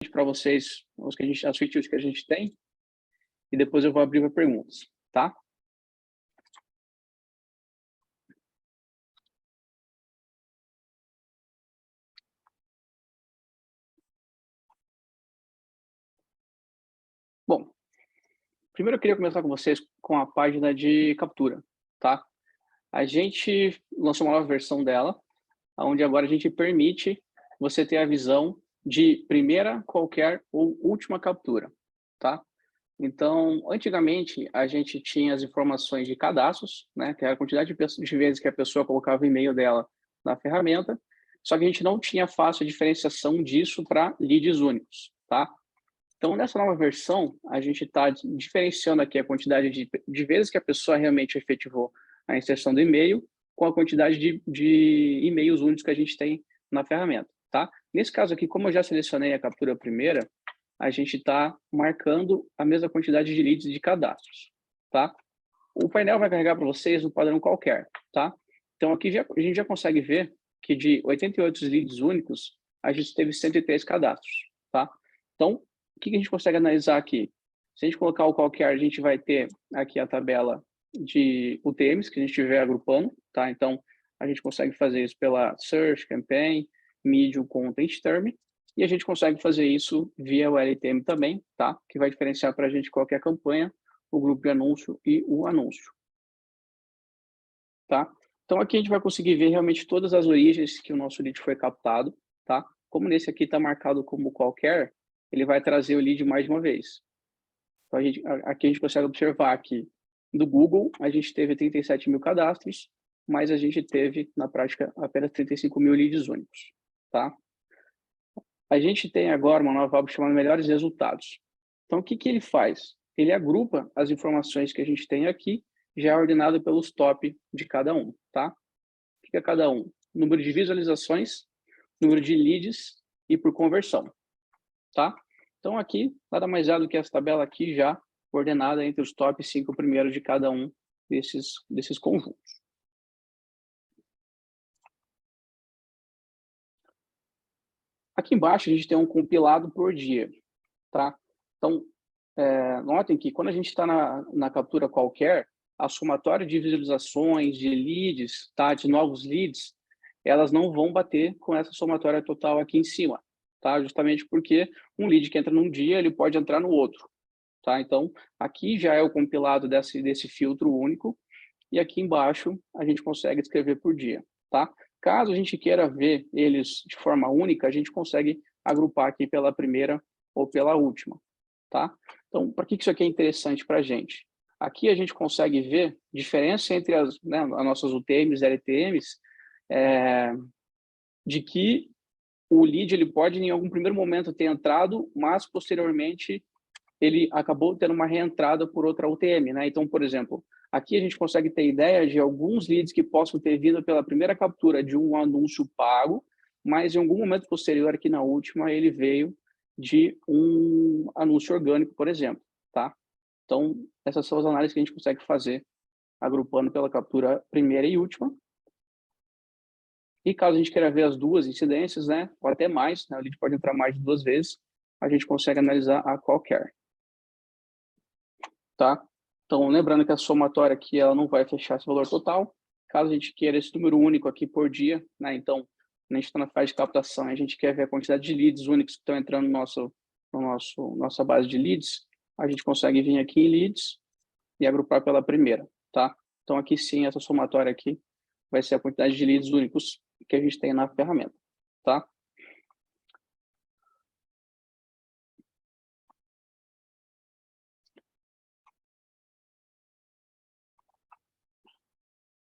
para vocês as features que a gente tem, e depois eu vou abrir para perguntas, tá? Bom, primeiro eu queria começar com vocês com a página de captura, tá? A gente lançou uma nova versão dela, onde agora a gente permite você ter a visão de primeira, qualquer ou última captura, tá? Então, antigamente, a gente tinha as informações de cadastros, né, que era a quantidade de vezes que a pessoa colocava o e-mail dela na ferramenta, só que a gente não tinha fácil a diferenciação disso para leads únicos, tá? Então, nessa nova versão, a gente está diferenciando aqui a quantidade de vezes que a pessoa realmente efetivou a inserção do e-mail com a quantidade de e-mails únicos que a gente tem na ferramenta, tá? Nesse caso aqui, como eu já selecionei a captura primeira, a gente está marcando a mesma quantidade de leads de cadastros, tá? O painel vai carregar para vocês um padrão qualquer, tá? Então, aqui a gente já consegue ver que de 88 leads únicos, a gente teve 103 cadastros, tá? Então, o que a gente consegue analisar aqui? Se a gente colocar o qualquer, a gente vai ter aqui a tabela de UTMs que a gente estiver agrupando, tá? Então, a gente consegue fazer isso pela Search, Campaign, Medium, Content, Term, e a gente consegue fazer isso via o LTM também, tá? Que vai diferenciar para a gente qualquer campanha, o grupo de anúncio e o anúncio, tá? Então, aqui a gente vai conseguir ver realmente todas as origens que o nosso lead foi captado, tá? Como nesse aqui está marcado como qualquer, ele vai trazer o lead mais de uma vez. Então, aqui a gente consegue observar que do Google a gente teve 37 mil cadastros, mas a gente teve, na prática, apenas 35 mil leads únicos, tá? A gente tem agora uma nova aba chamada Melhores Resultados. Então, o que ele faz? Ele agrupa as informações que a gente tem aqui, já ordenado pelos top de cada um, tá? O que é cada um? Número de visualizações, número de leads e por conversão, tá? Então, aqui, nada mais é do que essa tabela aqui já ordenada entre os top 5 primeiros de cada um desses conjuntos. Aqui embaixo, a gente tem um compilado por dia, tá? Então, notem que quando a gente está na captura qualquer, a somatória de visualizações, de leads, tá? De novos leads, elas não vão bater com essa somatória total aqui em cima, tá? Justamente porque um lead que entra num dia, ele pode entrar no outro, tá? Então, aqui já é o compilado desse filtro único, e aqui embaixo a gente consegue escrever por dia, tá? Caso a gente queira ver eles de forma única, a gente consegue agrupar aqui pela primeira ou pela última, tá? Então, para que isso aqui é interessante para a gente? Aqui a gente consegue ver diferença entre as nossas UTMs e LTMs, de que o lead ele pode, em algum primeiro momento, ter entrado, mas, posteriormente, ele acabou tendo uma reentrada por outra UTM, né? Então, por exemplo, aqui a gente consegue ter ideia de alguns leads que possam ter vindo pela primeira captura de um anúncio pago, mas em algum momento posterior, aqui na última, ele veio de um anúncio orgânico, por exemplo, tá? Então, essas são as análises que a gente consegue fazer agrupando pela captura primeira e última. E caso a gente queira ver as duas incidências, né, ou até mais, né, o lead pode entrar mais de 2 vezes, a gente consegue analisar a qualquer, tá? Então, lembrando que a somatória aqui, ela não vai fechar esse valor total. Caso a gente queira esse número único aqui por dia, né, então, a gente está na fase de captação, a gente quer ver a quantidade de leads únicos que estão entrando nossa base de leads, a gente consegue vir aqui em leads e agrupar pela primeira, tá? Então, aqui sim, essa somatória aqui vai ser a quantidade de leads únicos que a gente tem na ferramenta, tá?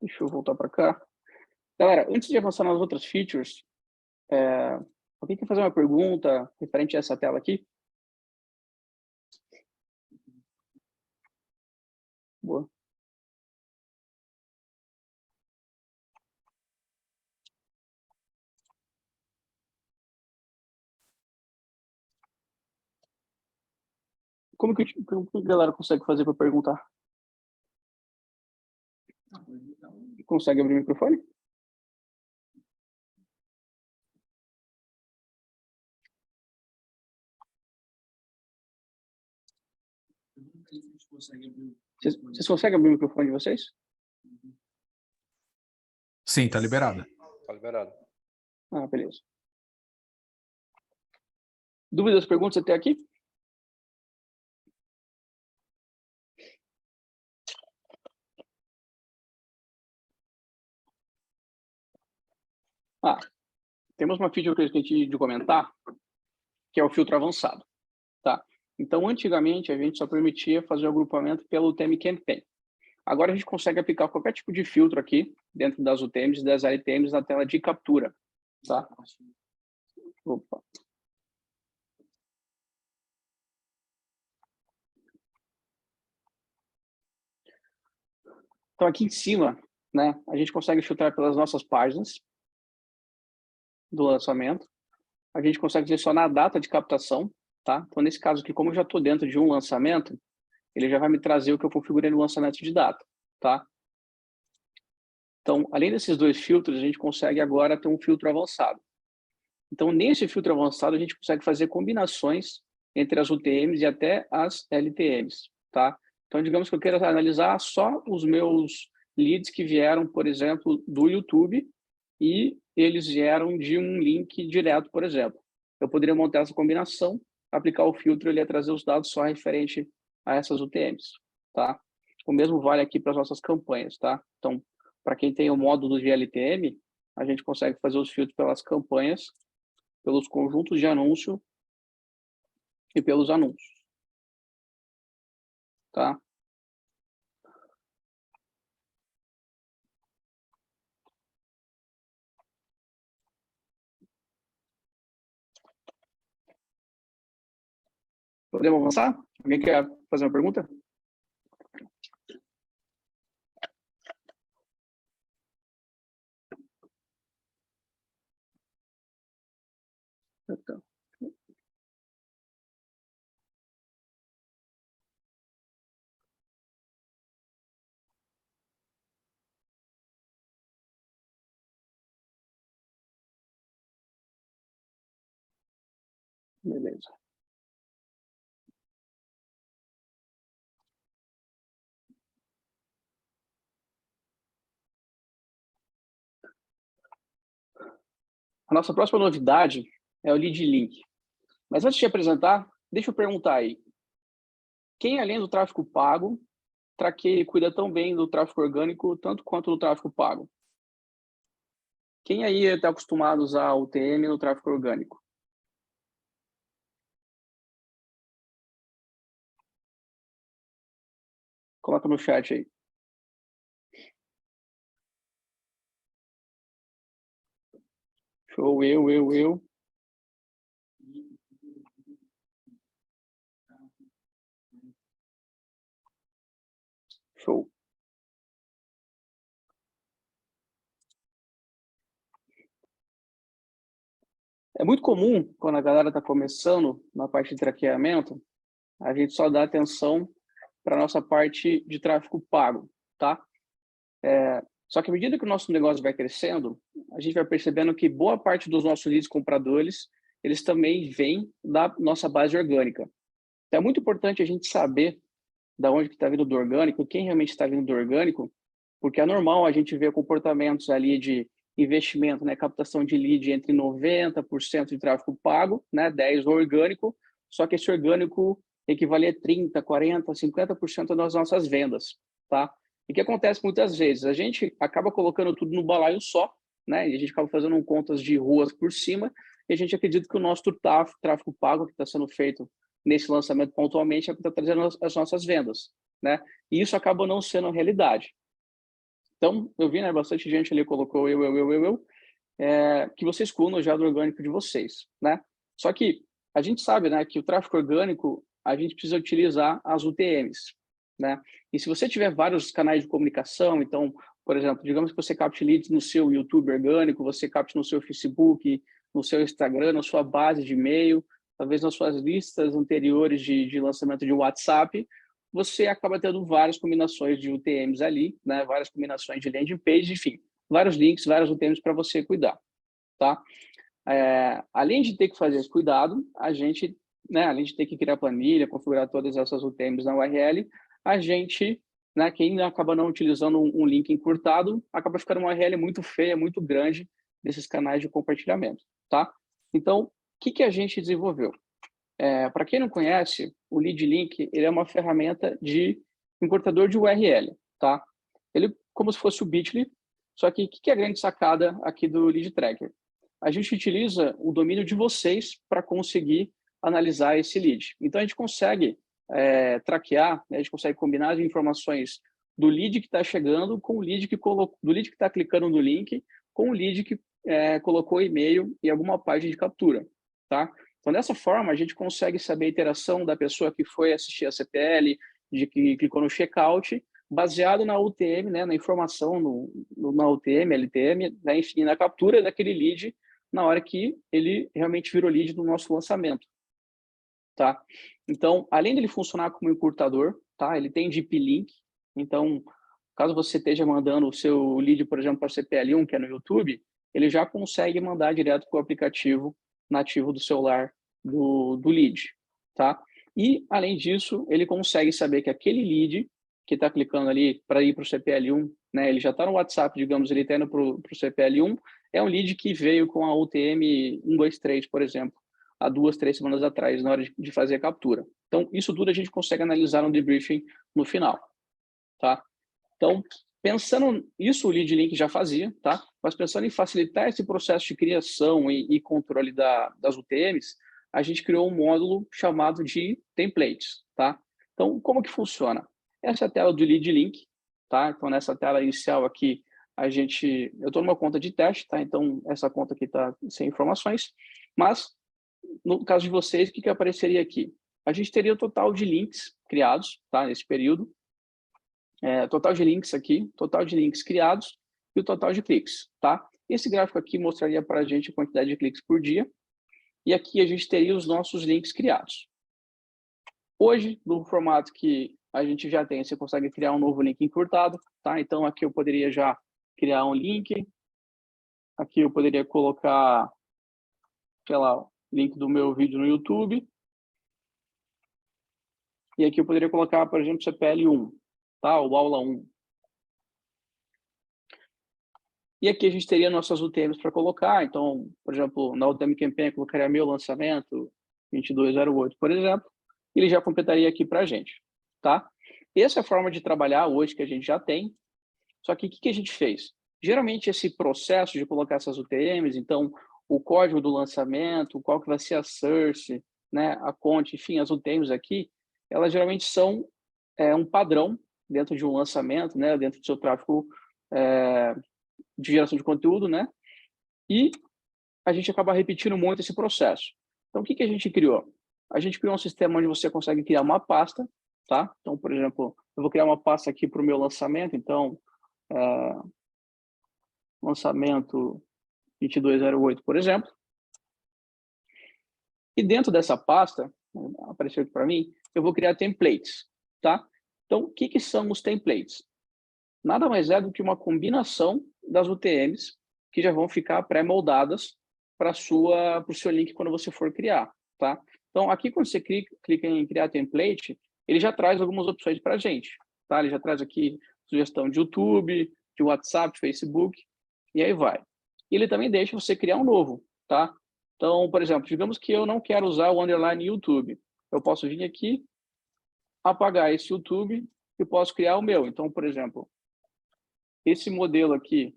Deixa eu voltar para cá. Galera, antes de avançar nas outras features, alguém quer fazer uma pergunta referente a essa tela aqui? Boa. Como que a galera consegue fazer para perguntar? Consegue abrir o microfone? Vocês conseguem abrir o microfone de vocês? Sim, tá liberado. Tá liberado. Ah, beleza. Dúvidas, perguntas até aqui? Temos uma feature que eu esqueci de comentar, que é o filtro avançado, tá? Então, antigamente, a gente só permitia fazer o agrupamento pelo UTM Campaign. Agora, a gente consegue aplicar qualquer tipo de filtro aqui, dentro das UTMs e das LTMs, na tela de captura, tá? Opa. Então, aqui em cima, né, a gente consegue filtrar pelas nossas páginas do lançamento. A gente consegue selecionar a data de captação, tá? Então, nesse caso aqui, como eu já estou dentro de um lançamento, ele já vai me trazer o que eu configurei no lançamento de data, tá? Então, além desses dois filtros, a gente consegue agora ter um filtro avançado. Então, nesse filtro avançado, a gente consegue fazer combinações entre as UTMs e até as LTMs, tá? Então, digamos que eu queira analisar só os meus leads que vieram, por exemplo, do YouTube e eles vieram de um link direto, por exemplo. Eu poderia montar essa combinação, aplicar o filtro e ele ia trazer os dados só referente a essas UTMs, tá? O mesmo vale aqui para as nossas campanhas, tá? Então, para quem tem o módulo de LTM, a gente consegue fazer os filtros pelas campanhas, pelos conjuntos de anúncio e pelos anúncios, tá? Podemos avançar? Alguém quer fazer uma pergunta? Então. Beleza. A nossa próxima novidade é o Lead Link. Mas antes de apresentar, deixa eu perguntar aí. Quem, além do tráfego pago, traqueia e cuida tão bem do tráfego orgânico, tanto quanto do tráfego pago? Quem aí está acostumado a usar o UTM no tráfego orgânico? Coloca no chat aí. Show, eu. Show. É muito comum, quando a galera está começando na parte de traqueamento, a gente só dá atenção para a nossa parte de tráfego pago, tá? Só que à medida que o nosso negócio vai crescendo, a gente vai percebendo que boa parte dos nossos leads compradores, eles também vêm da nossa base orgânica. Então é muito importante a gente saber da onde que está vindo do orgânico, quem realmente está vindo do orgânico, porque é normal a gente ver comportamentos ali de investimento, né, captação de lead entre 90% de tráfego pago, né, 10% orgânico, só que esse orgânico equivale a 30%, 40%, 50% das nossas vendas, tá? E o que acontece muitas vezes? A gente acaba colocando tudo no balaio só, né, e a gente acaba fazendo contas de ruas por cima, e a gente acredita que o nosso tráfego pago que está sendo feito nesse lançamento pontualmente é o que está trazendo as nossas vendas, né? E isso acaba não sendo a realidade. Então, eu vi, né, bastante gente ali colocou que vocês excluam já do orgânico de vocês, né? Só que a gente sabe, né, que o tráfego orgânico, a gente precisa utilizar as UTMs, né? E se você tiver vários canais de comunicação, então, por exemplo, digamos que você capte leads no seu YouTube orgânico, você capte no seu Facebook, no seu Instagram, na sua base de e-mail, talvez nas suas listas anteriores de lançamento de WhatsApp, você acaba tendo várias combinações de UTMs ali, né? Várias combinações de landing page, enfim, vários links, vários UTMs para você cuidar, tá? Além de ter que fazer esse cuidado, a gente né, além de ter que criar planilha, configurar todas essas UTMs na URL, a gente, né, quem acaba não utilizando um link encurtado, acaba ficando uma URL muito feia, muito grande desses canais de compartilhamento, tá? Então, o que a gente desenvolveu? Para quem não conhece, o Lead Link ele é uma ferramenta de encurtador de URL, tá? Ele como se fosse o Bitly, só que o que é a grande sacada aqui do Lead Tracker? A gente utiliza o domínio de vocês para conseguir analisar esse lead. Então, a gente consegue traquear, né, a gente consegue combinar as informações do lead que está chegando com o lead que do lead que está clicando no link com o lead que colocou e-mail e alguma página de captura, tá? Então, dessa forma, a gente consegue saber a interação da pessoa que foi assistir a CPL, de que clicou no checkout, baseado na UTM, né, na informação na UTM, LTM, né, enfim, na captura daquele lead na hora que ele realmente virou lead do nosso lançamento, tá? Então, além dele funcionar como encurtador, tá? Ele tem deep link, então, caso você esteja mandando o seu lead, por exemplo, para o CPL1, que é no YouTube, ele já consegue mandar direto para o aplicativo nativo do celular do lead, tá? E, além disso, ele consegue saber que aquele lead que está clicando ali para ir para o CPL1, né, ele já está no WhatsApp, digamos, ele está indo para o CPL1, é um lead que veio com a UTM 123, por exemplo, há 2, 3 semanas atrás, na hora de fazer a captura. Então, isso tudo a gente consegue analisar no debriefing no final, tá? Então, pensando isso, o Lead Link já fazia, tá? Mas pensando em facilitar esse processo de criação e controle das UTMs, a gente criou um módulo chamado de templates, tá? Então, como que funciona? Essa é a tela do Lead Link, tá? Então, nessa tela inicial aqui, eu estou numa conta de teste, tá? Então, essa conta aqui está sem informações, mas no caso de vocês, o que apareceria aqui? A gente teria o total de links criados, tá? Nesse período, total de links aqui, total de links criados e o total de cliques, tá? Esse gráfico aqui mostraria para a gente a quantidade de cliques por dia e aqui a gente teria os nossos links criados. Hoje, no formato que a gente já tem, você consegue criar um novo link encurtado, tá? Então, aqui eu poderia já criar um link, aqui eu poderia colocar, sei lá, link do meu vídeo no YouTube, e aqui eu poderia colocar, por exemplo, CPL1, tá? Ou aula 1. E aqui a gente teria nossas UTMs para colocar. Então, por exemplo, na UTM Campaign eu colocaria meu lançamento, 2208, por exemplo. Ele já completaria aqui para a gente, tá? Essa é a forma de trabalhar hoje que a gente já tem. Só que o que a gente fez? Geralmente esse processo de colocar essas UTMs, então o código do lançamento, qual que vai ser a source, né, a conta, enfim, as UTMs aqui, elas geralmente são um padrão dentro de um lançamento, né, dentro do seu tráfego de geração de conteúdo, né? E a gente acaba repetindo muito esse processo. Então, o que a gente criou? A gente criou um sistema onde você consegue criar uma pasta, tá? Então, por exemplo, eu vou criar uma pasta aqui para o meu lançamento, então, lançamento 2208, por exemplo. E dentro dessa pasta, apareceu aqui para mim, eu vou criar templates, tá? Então, o que são os templates? Nada mais é do que uma combinação das UTMs que já vão ficar pré-moldadas para o seu link quando você for criar, tá? Então, aqui quando você clica em criar template, ele já traz algumas opções para a gente, tá? Ele já traz aqui sugestão de YouTube, de WhatsApp, Facebook, e aí vai. E ele também deixa você criar um novo, tá? Então, por exemplo, digamos que eu não quero usar o underline YouTube. Eu posso vir aqui, apagar esse YouTube e posso criar o meu. Então, por exemplo, esse modelo aqui,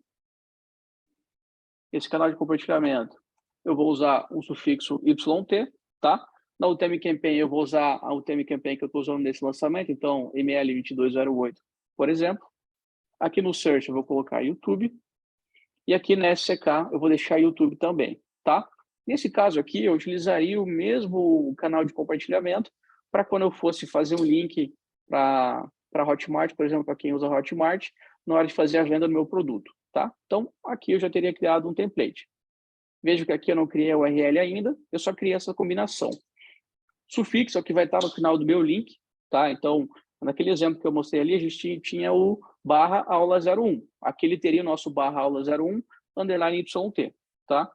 esse canal de compartilhamento, eu vou usar um sufixo YT, tá? Na UTM Campaign, eu vou usar a UTM Campaign que eu estou usando nesse lançamento, então ML2208, por exemplo. Aqui no Search eu vou colocar YouTube. E aqui na SCK eu vou deixar YouTube também, tá? Nesse caso aqui, eu utilizaria o mesmo canal de compartilhamento para quando eu fosse fazer um link para Hotmart, por exemplo, para quem usa Hotmart, na hora de fazer a venda do meu produto, tá? Então, aqui eu já teria criado um template. Vejo que aqui eu não criei a URL ainda, eu só criei essa combinação. Sufixo é o que vai estar no final do meu link, tá? Então, naquele exemplo que eu mostrei ali, a gente tinha o barra aula 01. Aqui ele teria o nosso barra aula 01, underline YT, tá?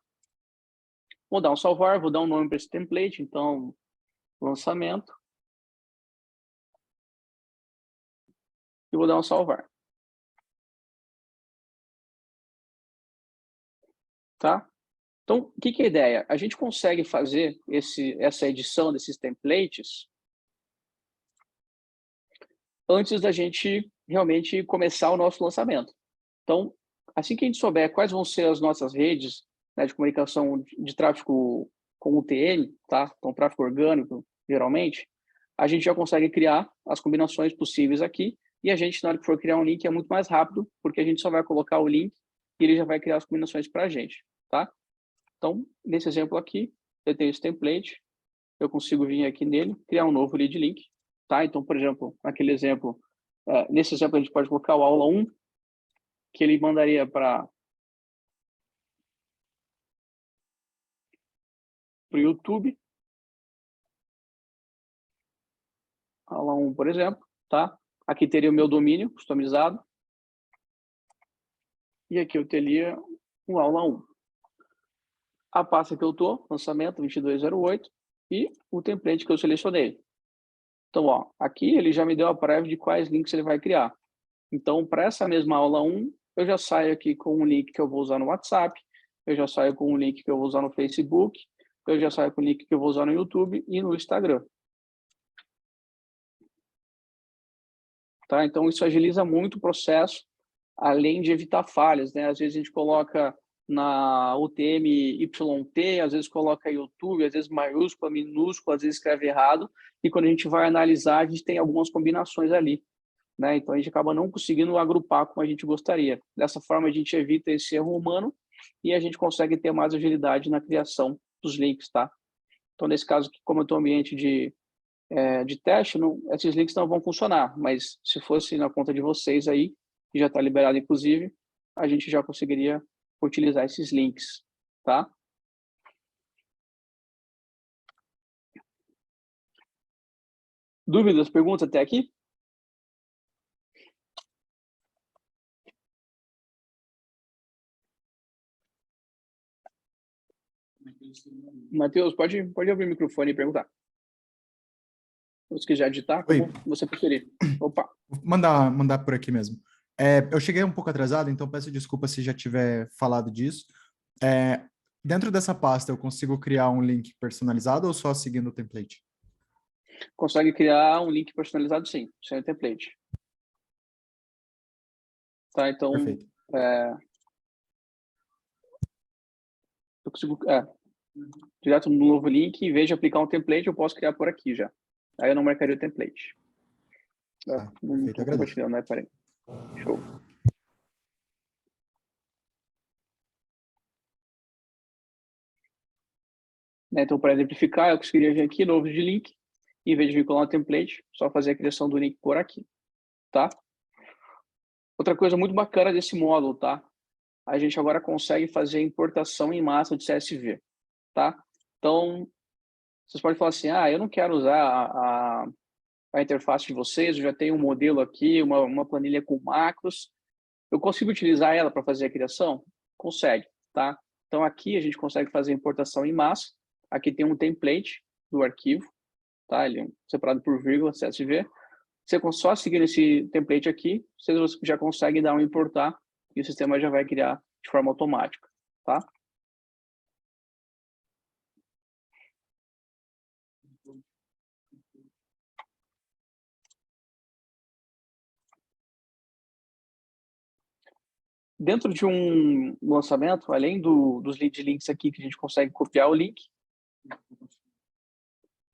Vou dar um salvar, vou dar um nome para esse template, então, lançamento, e vou dar um salvar. Tá? Então, o que é a ideia? A gente consegue fazer essa edição desses templates antes da gente realmente começar o nosso lançamento. Então, assim que a gente souber quais vão ser as nossas redes, né, de comunicação de tráfego com UTM, tá? Então, tráfego orgânico, geralmente, a gente já consegue criar as combinações possíveis aqui, e a gente, na hora que for criar um link, é muito mais rápido, porque a gente só vai colocar o link e ele já vai criar as combinações para a gente, tá? Então, nesse exemplo aqui, eu tenho esse template, eu consigo vir aqui nele, criar um novo lead link, tá? Então, por exemplo, naquele exemplo, nesse exemplo a gente pode colocar o aula 1, que ele mandaria para o YouTube, aula 1, por exemplo, tá? Aqui teria o meu domínio customizado, e aqui eu teria o aula 1. A pasta que eu estou, lançamento 2208, e o template que eu selecionei. Então, ó, aqui ele já me deu a prévia de quais links ele vai criar. Então, para essa mesma aula 1, eu já saio aqui com um link que eu vou usar no WhatsApp, eu já saio com um link que eu vou usar no Facebook, eu já saio com o link que eu vou usar no YouTube e no Instagram. Tá? Então, isso agiliza muito o processo, além de evitar falhas, né? Às vezes a gente coloca na UTM YT, às vezes coloca YouTube, às vezes maiúscula, minúscula, às vezes escreve errado, e quando a gente vai analisar, a gente tem algumas combinações ali, né? Então, a gente acaba não conseguindo agrupar como a gente gostaria. Dessa forma, a gente evita esse erro humano e a gente consegue ter mais agilidade na criação dos links, tá? Então, nesse caso, como eu estou no ambiente de teste, não, esses links não vão funcionar, mas se fosse na conta de vocês aí, que já está liberado, inclusive, a gente já conseguiria utilizar esses links, tá? Dúvidas, perguntas até aqui? Matheus, pode abrir o microfone e perguntar. Se quiser digitar, Oi, como você preferir. Opa. vou mandar por aqui mesmo. Eu cheguei um pouco atrasado, então peço desculpa se já tiver falado disso. Dentro dessa pasta, eu consigo criar um link personalizado ou só seguindo o template? Consegue criar um link personalizado, sim, sem o template. Tá, então, Perfeito. eu consigo, direto no novo link, em vez de aplicar um template, eu posso criar por aqui já. Aí eu não marcaria o template. Tá, Não perfeito, estou agradeço. compartilhando, né? Peraí. Show. Né, então, para exemplificar, eu conseguiria vir aqui, novo de link, em vez de vincular um template, só fazer a criação do link por aqui, tá? Outra coisa muito bacana desse módulo, tá? A gente agora consegue fazer importação em massa de CSV, tá? Então, vocês podem falar assim, eu não quero usar a interface de vocês, eu já tenho um modelo aqui, uma planilha com macros, eu consigo utilizar ela para fazer a criação? Consegue, tá? Então, aqui a gente consegue fazer importação em massa, aqui tem um template do arquivo, tá? Ele é separado por vírgula, CSV. Você só seguir esse template aqui, você já consegue dar um importar e o sistema já vai criar de forma automática, tá? Dentro de um lançamento, além dos lead links aqui, que a gente consegue copiar o link.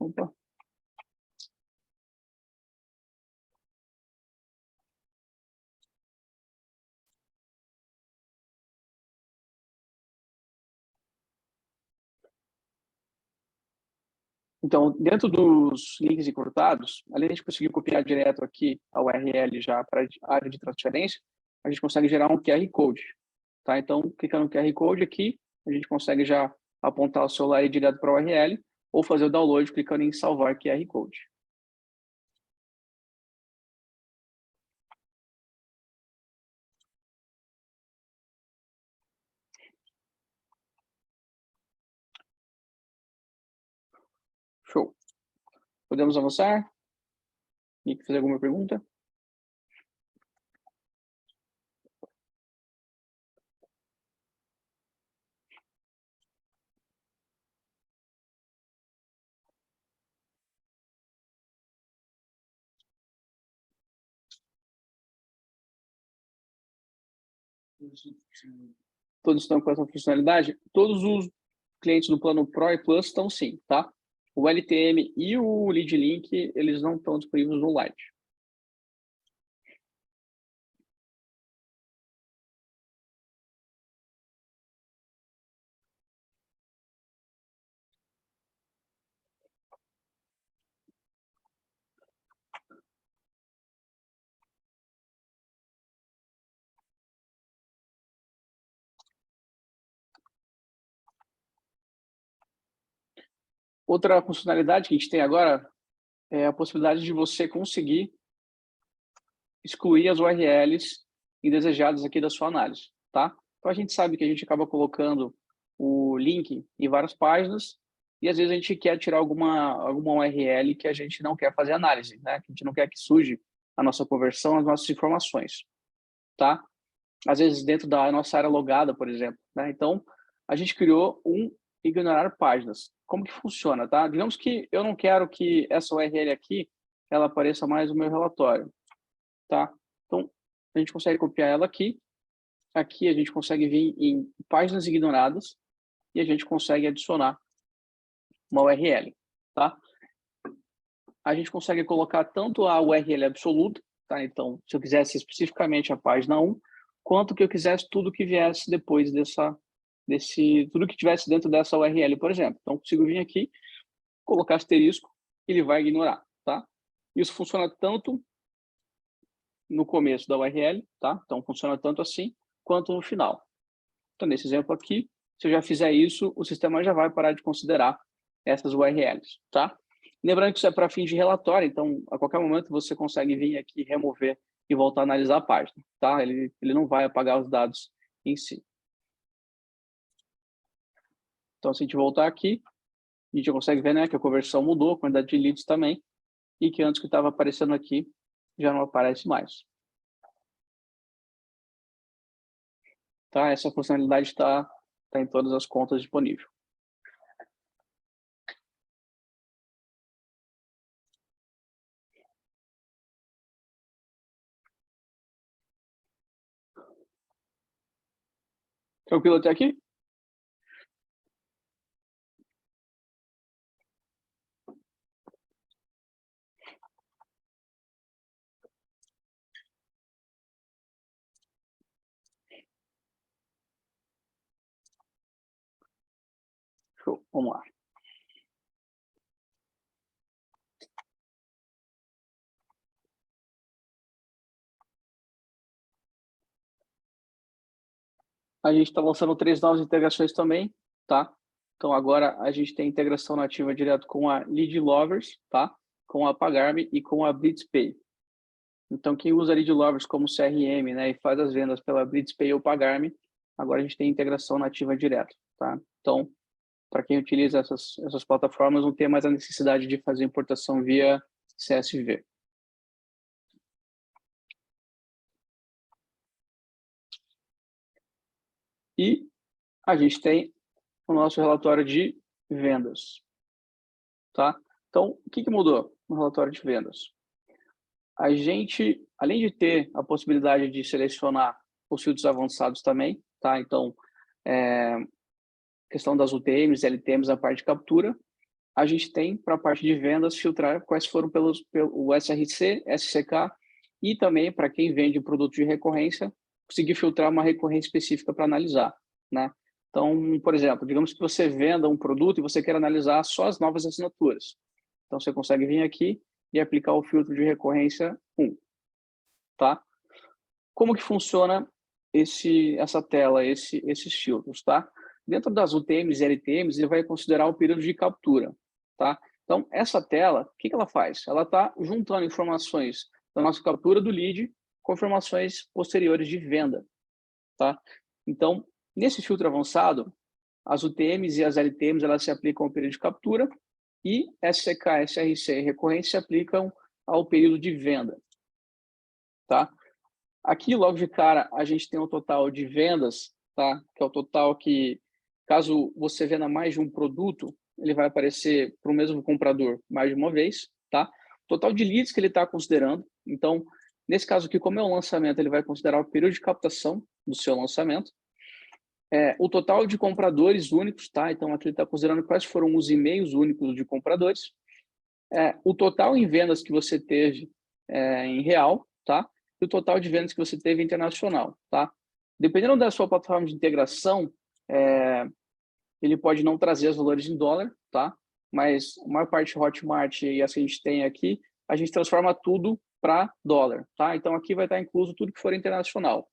Opa. Então, dentro dos links encurtados, além de a gente conseguir copiar direto aqui a URL já para a área de transferência, a gente consegue gerar um QR Code. Tá? Então, clicando no QR Code aqui, a gente consegue já apontar o celular e ir direto para a URL ou fazer o download clicando em salvar QR Code. Show. Podemos avançar? Tem que fazer alguma pergunta? Todos estão com essa funcionalidade? Todos os clientes do plano Pro e Plus estão sim, tá? O LTM e o Lead Link, eles não estão disponíveis no Lite. Outra funcionalidade que a gente tem agora é a possibilidade de você conseguir excluir as URLs indesejadas aqui da sua análise, tá? Então, a gente sabe que a gente acaba colocando o link em várias páginas e, às vezes, a gente quer tirar alguma URL que a gente não quer fazer análise, né? Que a gente não quer que suje a nossa conversão, as nossas informações, tá? Às vezes, dentro da nossa área logada, por exemplo, né? Então, a gente criou um ignorar páginas. Como que funciona, tá? Digamos que eu não quero que essa URL aqui ela apareça mais no meu relatório, tá? Então, a gente consegue copiar ela aqui. Aqui a gente consegue vir em páginas ignoradas e a gente consegue adicionar uma URL, tá? A gente consegue colocar tanto a URL absoluta, tá? Então, se eu quisesse especificamente a página 1, quanto que eu quisesse tudo que viesse depois tudo que tivesse dentro dessa URL, por exemplo. Então, eu consigo vir aqui, colocar asterisco, ele vai ignorar, tá? Isso funciona tanto no começo da URL, tá? Então, funciona tanto assim, quanto no final. Então, nesse exemplo aqui, se eu já fizer isso, o sistema já vai parar de considerar essas URLs, tá? Lembrando que isso é para fim de relatório, então, a qualquer momento você consegue vir aqui, remover e voltar a analisar a página, tá? Ele não vai apagar os dados em si. Então, se a gente voltar aqui, a gente consegue ver, né, que a conversão mudou, a quantidade de leads também, e que antes que estava aparecendo aqui, já não aparece mais. Tá? Essa funcionalidade está em todas as contas disponível. Tranquilo até aqui? Show, vamos lá. A gente está lançando 3 novas integrações também, tá? Então, agora a gente tem integração nativa direto com a Lead Lovers, tá? Com a Pagar.me e com a BlitzPay. Então, quem usa Lead Lovers como CRM, né, e faz as vendas pela BlitzPay ou Pagar.me, agora a gente tem integração nativa direto, tá? Então, para quem utiliza essas plataformas, não tem mais a necessidade de fazer importação via CSV. E a gente tem o nosso relatório de vendas, tá? Então, o que mudou no relatório de vendas? A gente, além de ter a possibilidade de selecionar os filtros avançados também, tá? Então, questão das UTMs, LTMs, a parte de captura, a gente tem para a parte de vendas filtrar quais foram pelo SRC, SCK e também para quem vende produto de recorrência, conseguir filtrar uma recorrência específica para analisar, né? Então, por exemplo, digamos que você venda um produto e você quer analisar só as novas assinaturas. Então, você consegue vir aqui e aplicar o filtro de recorrência 1, tá? Como que funciona essa tela, esses filtros, tá? Dentro das UTMs e LTMs, ele vai considerar o período de captura, tá? Então, essa tela, o que ela faz? Ela está juntando informações da nossa captura do lead com informações posteriores de venda, tá? Então, nesse filtro avançado, as UTMs e as LTMs, elas se aplicam ao período de captura e SCK, SRC e recorrência se aplicam ao período de venda, tá? Aqui, logo de cara, a gente tem o total de vendas, tá? Que é o total que, caso você venda mais de um produto, ele vai aparecer para o mesmo comprador mais de uma vez, tá? Total de leads que ele está considerando. Então, nesse caso aqui, como é um lançamento, ele vai considerar o período de captação do seu lançamento. O total de compradores únicos, tá? Então, aqui ele está considerando quais foram os e-mails únicos de compradores. O total em vendas que você teve em real, tá? E o total de vendas que você teve internacional, tá? Dependendo da sua plataforma de integração, ele pode não trazer os valores em dólar, tá? Mas a maior parte Hotmart e as que a gente tem aqui, a gente transforma tudo para dólar, tá? Então aqui vai estar incluso tudo que for internacional,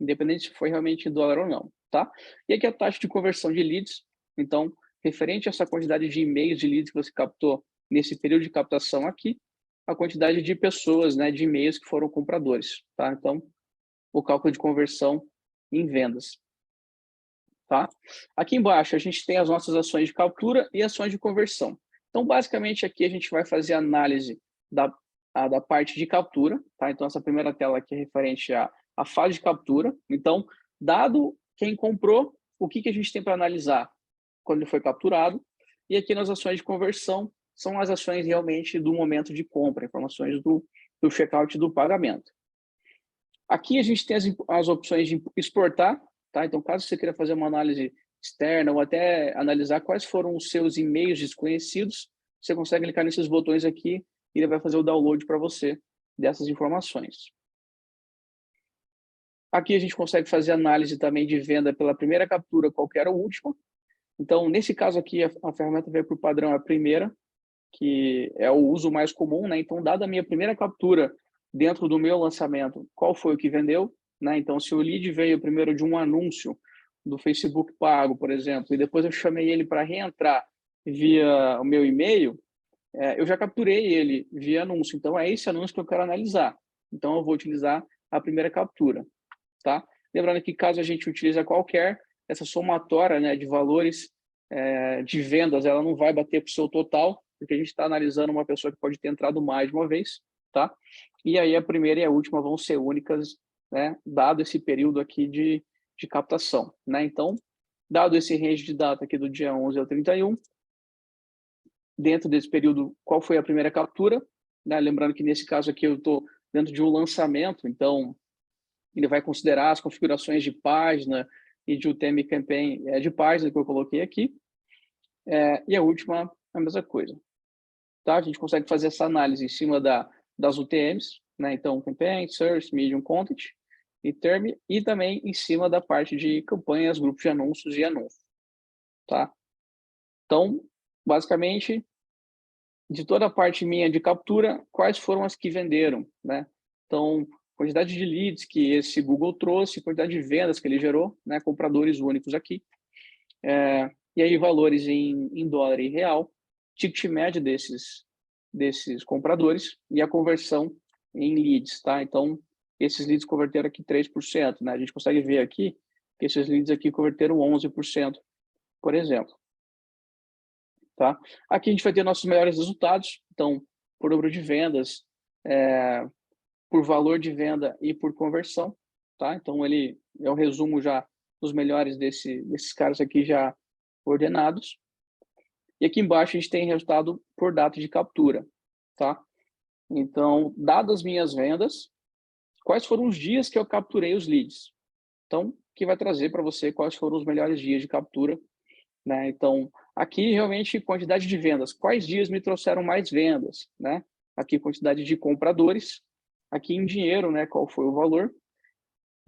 independente se foi realmente em dólar ou não, tá? E aqui a taxa de conversão de leads, então, referente a essa quantidade de e-mails de leads que você captou nesse período de captação aqui, a quantidade de pessoas, né, de e-mails que foram compradores, tá? Então, o cálculo de conversão em vendas, tá? Aqui embaixo a gente tem as nossas ações de captura e ações de conversão. Então, basicamente aqui a gente vai fazer a análise da parte de captura, tá? Então, essa primeira tela aqui é referente à fase de captura. Então, dado quem comprou, o que a gente tem para analisar quando ele foi capturado, e aqui nas ações de conversão, são as ações realmente do momento de compra, informações do checkout do pagamento. Aqui a gente tem as opções de exportar, tá? Então, caso você queira fazer uma análise externa ou até analisar quais foram os seus e-mails desconhecidos, você consegue clicar nesses botões aqui e ele vai fazer o download para você dessas informações. Aqui a gente consegue fazer análise também de venda pela primeira captura, qual que era a última. Então, nesse caso aqui, a ferramenta veio por padrão a primeira, que é o uso mais comum, né? Então, dada a minha primeira captura dentro do meu lançamento, qual foi o que vendeu, né? Então, se o lead veio primeiro de um anúncio do Facebook pago, por exemplo, e depois eu chamei ele para reentrar via o meu e-mail, eu já capturei ele via anúncio. Então, é esse anúncio que eu quero analisar. Então, eu vou utilizar a primeira captura, tá? Lembrando que caso a gente utilize qualquer, essa somatória, né, de valores de vendas, ela não vai bater com o seu total, porque a gente está analisando uma pessoa que pode ter entrado mais de uma vez, tá? E aí a primeira e a última vão ser únicas, né, dado esse período aqui de captação, né? Então, dado esse range de data aqui do dia 11 ao 31, dentro desse período, qual foi a primeira captura, né? Lembrando que nesse caso aqui eu estou dentro de um lançamento, então ele vai considerar as configurações de página e de UTM Campaign de página que eu coloquei aqui. E a última, a mesma coisa. Tá? A gente consegue fazer essa análise em cima das UTMs, né? Então, Campaign, Search, Medium Content e Term, e também em cima da parte de campanhas, grupos de anúncios e anúncios. Tá? Então, basicamente, de toda a parte minha de captura, quais foram as que venderam, né? Então, quantidade de leads que esse Google trouxe, quantidade de vendas que ele gerou, né? Compradores únicos aqui. E aí, valores em dólar e real, ticket médio desses compradores e a conversão em leads, tá? Então, esses leads converteram aqui 3%, né? A gente consegue ver aqui que esses leads aqui converteram 11%, por exemplo. Tá? Aqui a gente vai ter nossos melhores resultados, então, por número de vendas, por valor de venda e por conversão, tá? Então, ele é o resumo já dos melhores desses caras aqui já ordenados. E aqui embaixo a gente tem resultado por data de captura, tá? Então, dadas as minhas vendas, quais foram os dias que eu capturei os leads? Então, que vai trazer para você quais foram os melhores dias de captura, né? Então, aqui realmente quantidade de vendas, quais dias me trouxeram mais vendas, né? Aqui quantidade de compradores, aqui em dinheiro, né? Qual foi o valor?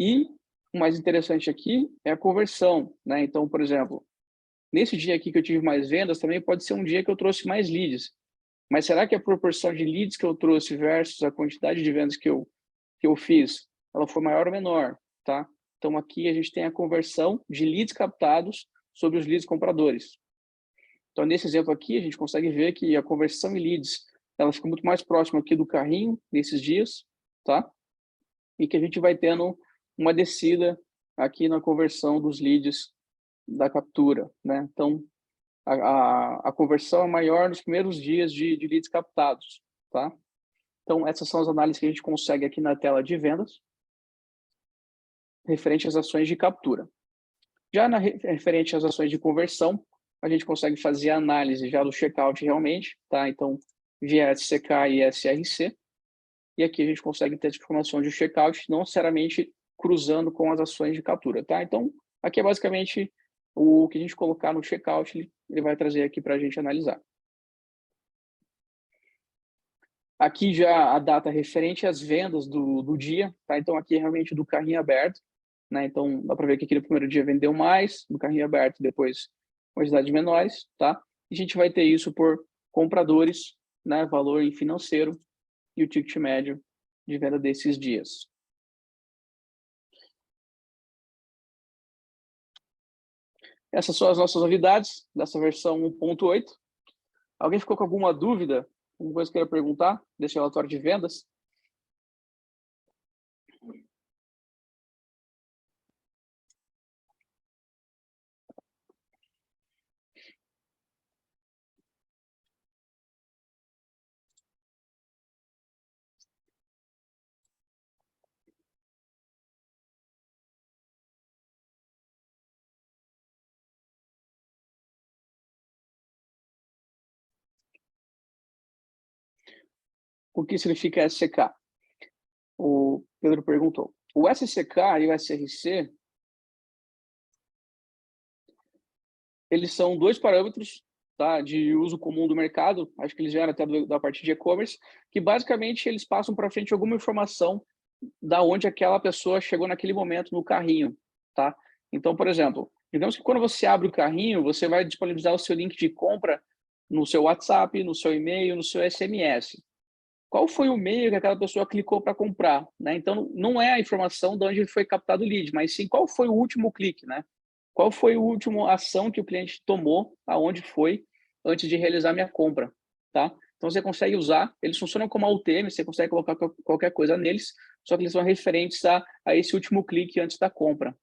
E o mais interessante aqui é a conversão, né? Então, por exemplo, nesse dia aqui que eu tive mais vendas, também pode ser um dia que eu trouxe mais leads. Mas será que a proporção de leads que eu trouxe versus a quantidade de vendas que eu fiz, ela foi maior ou menor, tá? Então, aqui a gente tem a conversão de leads captados sobre os leads compradores. Então, nesse exemplo aqui, a gente consegue ver que a conversão em leads, ela fica muito mais próxima aqui do carrinho, nesses dias, tá? E que a gente vai tendo uma descida aqui na conversão dos leads da captura, né? Então, a conversão é maior nos primeiros dias de leads captados, tá? Então, essas são as análises que a gente consegue aqui na tela de vendas, referente às ações de captura. Já referente às ações de conversão, a gente consegue fazer a análise já do checkout realmente, tá? Então, via SCK e SRC. E aqui a gente consegue ter essa informação de checkout, não necessariamente cruzando com as ações de captura, tá? Então, aqui é basicamente o que a gente colocar no checkout, ele vai trazer aqui para a gente analisar. Aqui já a data referente às vendas do dia, tá? Então, aqui é realmente do carrinho aberto, né? Então, dá para ver que aqui no primeiro dia vendeu mais, no carrinho aberto, depois quantidades menores, tá? E a gente vai ter isso por compradores, né? Valor em financeiro e o ticket médio de venda desses dias. Essas são as nossas novidades dessa versão 1.8. Alguém ficou com alguma dúvida? Alguma coisa que queira perguntar desse relatório de vendas? O que significa SCK? O Pedro perguntou. O SCK e o SRC, eles são dois parâmetros, tá, de uso comum do mercado, acho que eles vieram até da parte de e-commerce, que basicamente eles passam para frente alguma informação da onde aquela pessoa chegou naquele momento no carrinho, tá? Então, por exemplo, digamos que quando você abre o carrinho, você vai disponibilizar o seu link de compra no seu WhatsApp, no seu e-mail, no seu SMS. Qual foi o meio que aquela pessoa clicou para comprar, né? Então, não é a informação de onde foi captado o lead, mas sim qual foi o último clique, né? Qual foi a última ação que o cliente tomou, aonde foi, antes de realizar minha compra, tá? Então, você consegue usar, eles funcionam como UTM, você consegue colocar qualquer coisa neles, só que eles são referentes a esse último clique antes da compra,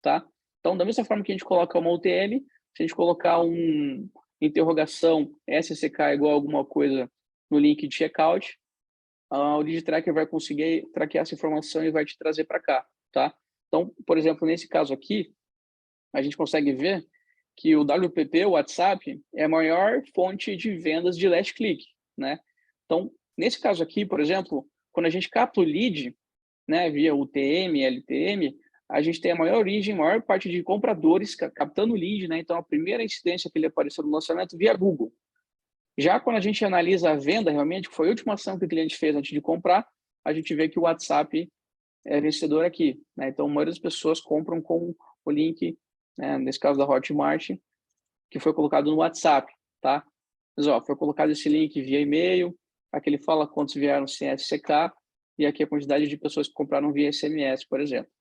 tá? Então, da mesma forma que a gente coloca uma UTM, se a gente colocar interrogação SCK igual alguma coisa no link de checkout, o lead tracker vai conseguir traquear essa informação e vai te trazer para cá, tá? Então, por exemplo, nesse caso aqui, a gente consegue ver que o WPP, o WhatsApp, é a maior fonte de vendas de last click, né? Então, nesse caso aqui, por exemplo, quando a gente capta o lead, né, via UTM, LTM, a gente tem a maior origem, a maior parte de compradores captando o lead, né? Então, a primeira incidência que ele apareceu no lançamento via Google. Já quando a gente analisa a venda, realmente, que foi a última ação que o cliente fez antes de comprar, a gente vê que o WhatsApp é vencedor aqui, né? Então, a maioria das pessoas compram com o link, né, nesse caso da Hotmart, que foi colocado no WhatsApp, tá? Mas, ó, foi colocado esse link via e-mail, aqui ele fala quantos vieram sem SCK, e aqui a quantidade de pessoas que compraram via SMS, por exemplo.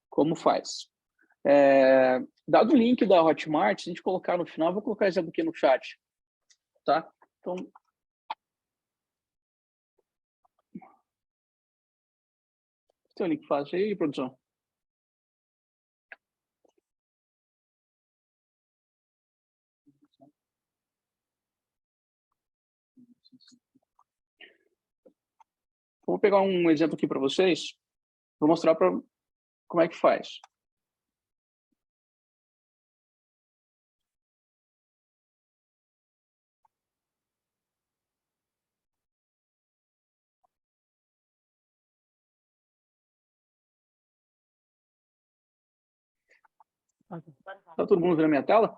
Como faz? Dado o link da Hotmart, se a gente colocar no final, vou colocar exemplo aqui no chat, tá? Então, tem um link fácil aí, produção? Vou pegar um exemplo aqui para vocês, vou mostrar como é que faz. Tá todo mundo vendo a minha tela?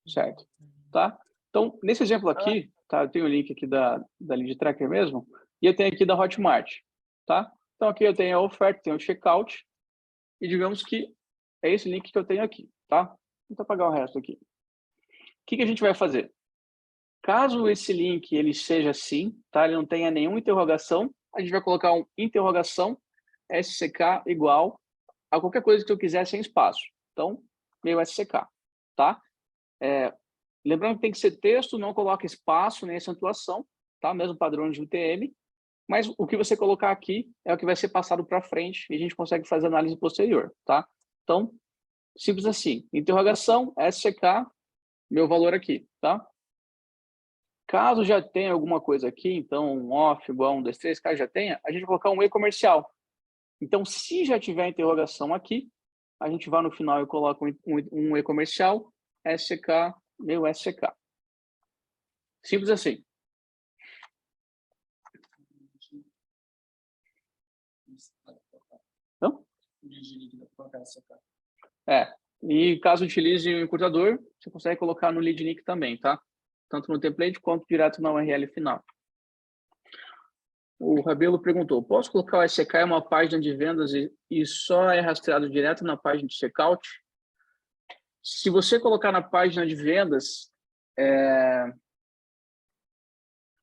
Certo. Tá? Então, nesse exemplo aqui, tá? Eu tenho o link aqui da Lead Tracker mesmo, e eu tenho aqui da Hotmart, tá? Então, aqui eu tenho a oferta, tenho o checkout, e digamos que é esse link que eu tenho aqui, tá? Vou apagar o resto aqui. O que a gente vai fazer? Caso esse link ele seja assim, tá? Ele não tenha nenhuma interrogação, a gente vai colocar um interrogação SCK igual a qualquer coisa que eu quiser sem espaço. Então, meio SCK, tá? Lembrando que tem que ser texto, não coloca espaço nem acentuação, tá? Mesmo padrão de UTM. Mas o que você colocar aqui é o que vai ser passado para frente e a gente consegue fazer análise posterior, tá? Então, simples assim. Interrogação, SCK, meu valor aqui, tá? Caso já tenha alguma coisa aqui, então um off igual 1, 2, 3, caso já tenha, a gente vai colocar um e comercial. Então, se já tiver interrogação aqui, a gente vai no final e coloca um e comercial, SCK, meu SCK. Simples assim. Não? E caso utilize o encurtador, você consegue colocar no lead nick também, tá? Tanto no template quanto direto na URL final. O Rabelo perguntou, posso colocar o SCK em uma página de vendas e só é rastreado direto na página de checkout? Se você colocar na página de vendas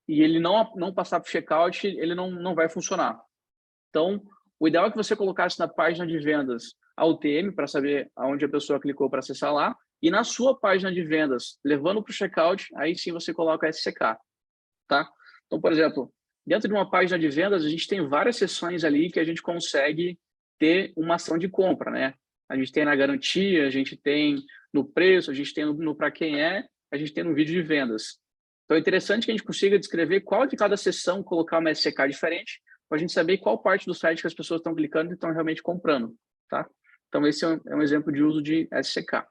e ele não passar para o checkout, ele não vai funcionar. Então, o ideal é que você colocasse na página de vendas a UTM para saber aonde a pessoa clicou para acessar lá, e na sua página de vendas, levando para o checkout, aí sim você coloca SCK, tá? Então, por exemplo, dentro de uma página de vendas, a gente tem várias seções ali que a gente consegue ter uma ação de compra, né? A gente tem na garantia, a gente tem no preço, a gente tem no para quem é, a gente tem no vídeo de vendas. Então, é interessante que a gente consiga descrever qual de cada seção colocar uma SCK diferente, para a gente saber qual parte do site que as pessoas estão clicando e estão realmente comprando, tá? Então, esse é um exemplo de uso de SCK.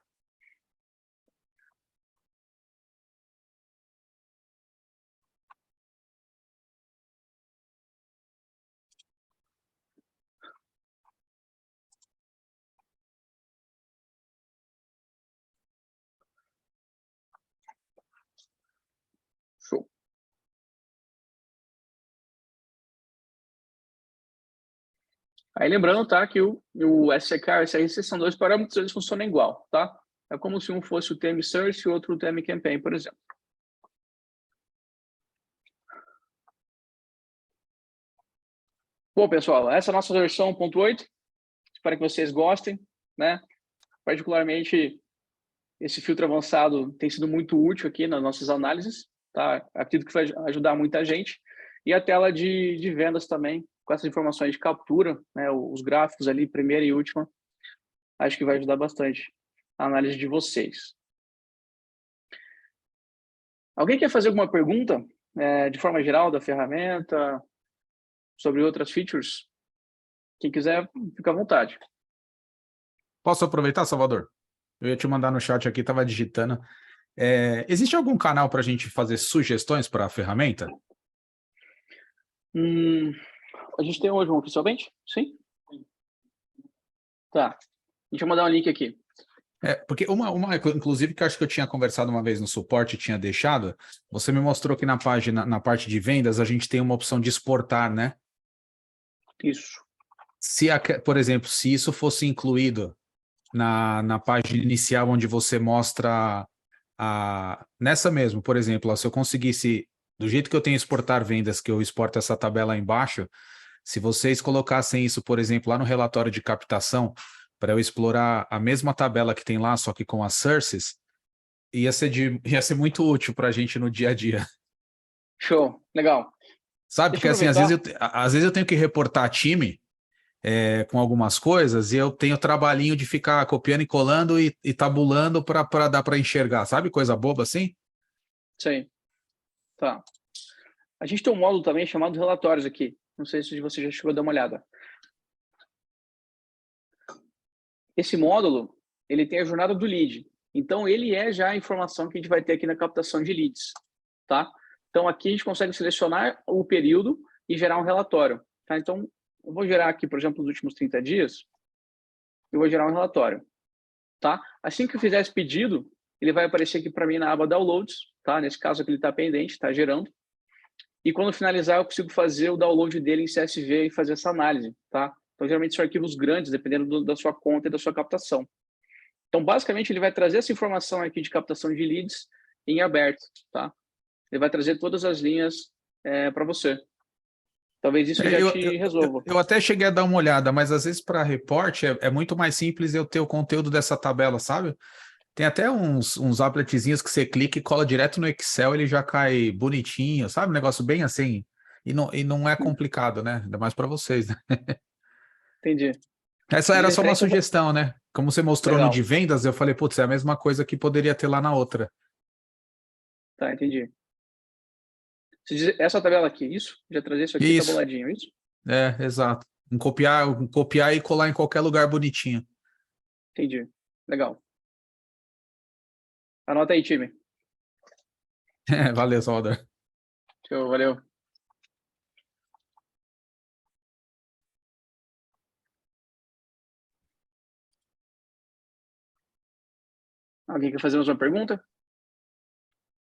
Show. Aí lembrando, tá, que o SCK e o SRC são dois parâmetros, eles funcionam igual, tá? É como se um fosse o TM Search e o outro o TM Campaign, por exemplo. Bom, pessoal, essa é a nossa versão 1.8. Espero que vocês gostem, né? Particularmente, esse filtro avançado tem sido muito útil aqui nas nossas análises, tá? Acredito que vai ajudar muita gente. E a tela de vendas também, com essas informações de captura, né? Os gráficos ali, primeira e última, acho que vai ajudar bastante a análise de vocês. Alguém quer fazer alguma pergunta, de forma geral, da ferramenta, sobre outras features? Quem quiser, fica à vontade. Posso aproveitar, Salvador? Eu ia te mandar no chat aqui, estava digitando. Existe algum canal para a gente fazer sugestões para a ferramenta? A gente tem hoje um oficialmente? Sim? Tá. Deixa eu mandar um link aqui. Porque inclusive, que eu acho que eu tinha conversado uma vez no suporte e tinha deixado, você me mostrou que na página, na parte de vendas, a gente tem uma opção de exportar, né? Isso. Por exemplo, se isso fosse incluído na página inicial, onde você mostra nessa mesmo, por exemplo, se eu conseguisse, do jeito que eu tenho exportar vendas, que eu exporto essa tabela aí embaixo, se vocês colocassem isso, por exemplo, lá no relatório de captação, para eu explorar a mesma tabela que tem lá, só que com as sources, ia ser muito útil para a gente no dia a dia. Show, legal. Sabe, porque assim, às vezes eu tenho que reportar time com algumas coisas e eu tenho trabalhinho de ficar copiando e colando e tabulando para dar para enxergar, sabe? Coisa boba assim? Sim. Tá. A gente tem um módulo também chamado relatórios aqui. Não sei se você já chegou a dar uma olhada. Esse módulo, ele tem a jornada do lead. Então, ele é já a informação que a gente vai ter aqui na captação de leads, tá? Então, aqui a gente consegue selecionar o período e gerar um relatório, tá? Então, eu vou gerar aqui, por exemplo, os últimos 30 dias, eu vou gerar um relatório, tá? Assim que eu fizer esse pedido, ele vai aparecer aqui para mim na aba Downloads, tá? Nesse caso aqui ele está pendente, está gerando. E quando finalizar, eu consigo fazer o download dele em CSV e fazer essa análise, tá? Então, geralmente são arquivos grandes, dependendo da sua conta e da sua captação. Então, basicamente, ele vai trazer essa informação aqui de captação de leads em aberto, tá? Ele vai trazer todas as linhas para você. Talvez isso já te resolva. Eu até cheguei a dar uma olhada, mas às vezes para report é muito mais simples eu ter o conteúdo dessa tabela, sabe? Tem até uns appletzinhos que você clica e cola direto no Excel, ele já cai bonitinho, sabe? Um negócio bem assim. E não é complicado, né? Ainda mais para vocês, né? Entendi. Essa era só uma Digitrack, sugestão, né? Como você mostrou no legal. de vendas, eu falei, putz, é a mesma coisa que poderia ter lá na outra. Tá, entendi. Essa tabela aqui, isso? Já trazer isso aqui Isso, tabuladinho, isso? exato. Um copiar e colar em qualquer lugar bonitinho. Entendi. Legal. Anota aí, time. Valeu, Salvador. Show, valeu. Alguém quer fazer mais uma pergunta? Eu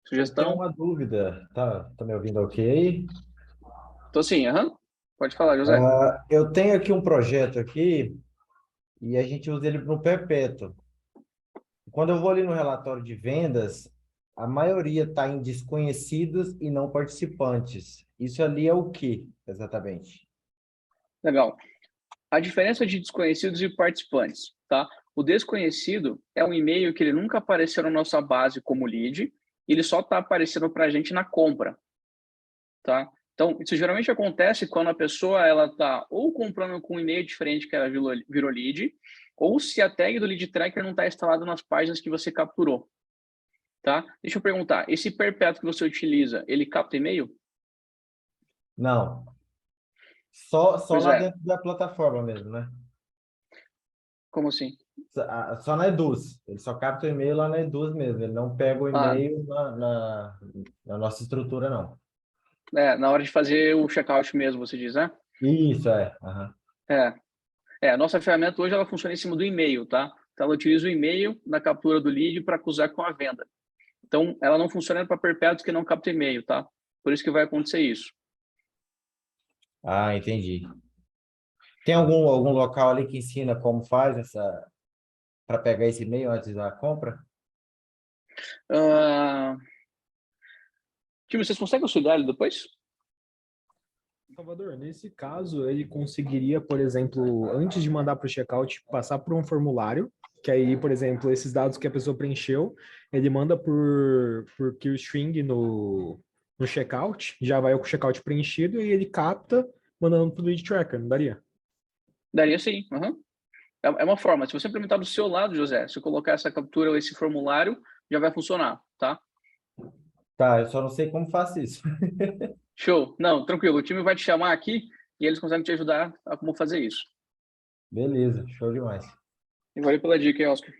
tenho Sugestão? uma dúvida, tá me ouvindo ok? Tô sim, aham. Pode falar, José. Eu tenho aqui um projeto aqui e a gente usa ele no perpétuo. Quando eu vou ali no relatório de vendas, a maioria está em desconhecidos e não participantes. Isso ali é o que, exatamente? Legal. A diferença de desconhecidos e participantes, tá? O desconhecido é um e-mail que ele nunca apareceu na nossa base como lead, ele só está aparecendo para a gente na compra, tá? Então, isso geralmente acontece quando a pessoa ela está ou comprando com um e-mail diferente que ela virou lead, ou se a tag do lead tracker não está instalada nas páginas que você capturou, tá? Deixa eu perguntar, esse perpétuo que você utiliza, ele capta e-mail? Não. Só Pois lá é, dentro da plataforma mesmo, né? como assim? Só na Eduz. Ele só capta o e-mail lá na Eduz mesmo. Ele não pega o Ah, e-mail na nossa estrutura, não. na hora de fazer o checkout mesmo, você diz, né? Isso, é. Aham. A nossa ferramenta hoje ela funciona em cima do e-mail, tá? Então ela utiliza o e-mail na captura do lead para cruzar com a venda. Então ela não funciona para perpétuos que não capta e-mail, tá? Por isso que vai acontecer isso. Ah, entendi. Tem algum local ali que ensina como faz para pegar esse e-mail antes da compra? Ah, time, vocês conseguem auxiliar ele depois? Salvador, nesse caso, ele conseguiria, por exemplo, antes de mandar para o checkout, passar por um formulário, que aí, por exemplo, esses dados que a pessoa preencheu, ele manda por keystring no checkout, já vai o checkout preenchido e ele capta, mandando para o lead tracker, não daria? Daria sim. Uhum. É uma forma. Se você implementar do seu lado, José, se eu colocar essa captura ou esse formulário, já vai funcionar, tá? Tá, eu só não sei como faço isso. Show. Não, tranquilo. O time vai te chamar aqui e eles conseguem te ajudar a como fazer isso. Beleza, show demais. E valeu pela dica, hein, Oscar.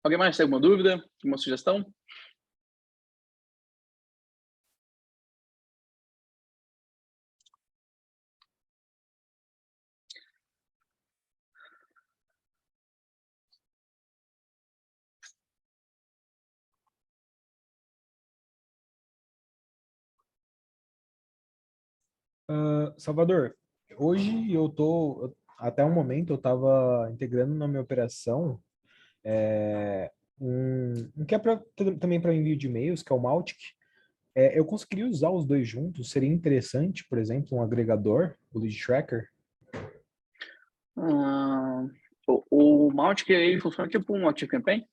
Alguém mais tem alguma dúvida? Alguma sugestão? Salvador, hoje até o momento, eu estava integrando na minha operação um que é também para envio de e-mails, que é o Mautic. Eu conseguiria usar os dois juntos? Seria interessante, por exemplo, um agregador, o Lead Tracker? Ah, o Mautic ele funciona tipo um Active Campaign?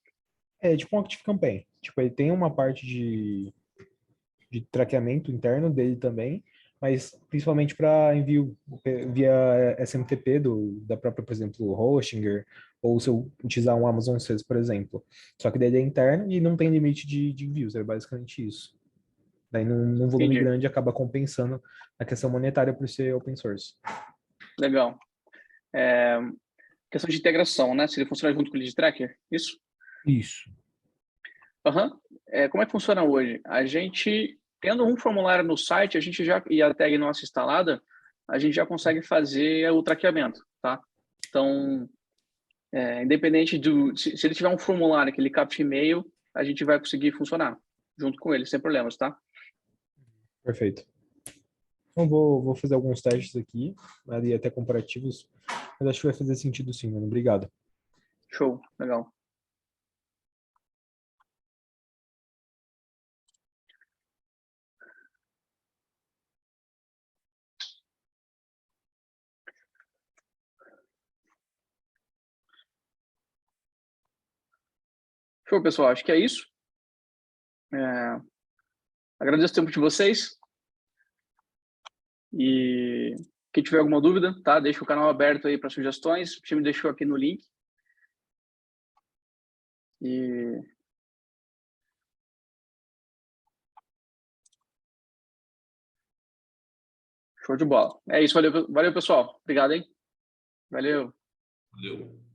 É tipo um Active Campaign. Tipo, ele tem uma parte de traqueamento interno dele também, mas principalmente para envio via SMTP da própria, por exemplo, Hostinger, ou se eu utilizar um Amazon Sales, por exemplo. Só que daí ele é interno e não tem limite de envios, é basicamente isso. Daí num volume Entendi. grande acaba compensando a questão monetária por ser open source. Legal. Questão de integração, né? Se ele funciona junto com o Lead Tracker, isso? Isso. Aham. Como é que funciona hoje? A gente, tendo um formulário no site, a gente já, e a tag nossa instalada, a gente já consegue fazer o traqueamento, tá? Então, independente se ele tiver um formulário que ele capte e-mail, a gente vai conseguir funcionar junto com ele, sem problemas, tá? Perfeito. Então vou fazer alguns testes aqui, ali até comparativos, mas acho que vai fazer sentido sim, mano. Obrigado. Show, legal. Show, pessoal. Acho que é isso. Agradeço o tempo de vocês. E quem tiver alguma dúvida, tá? Deixa o canal aberto aí para sugestões. O time deixou aqui no link. E show de bola. É isso, valeu, pessoal. Obrigado, hein? Valeu. Valeu.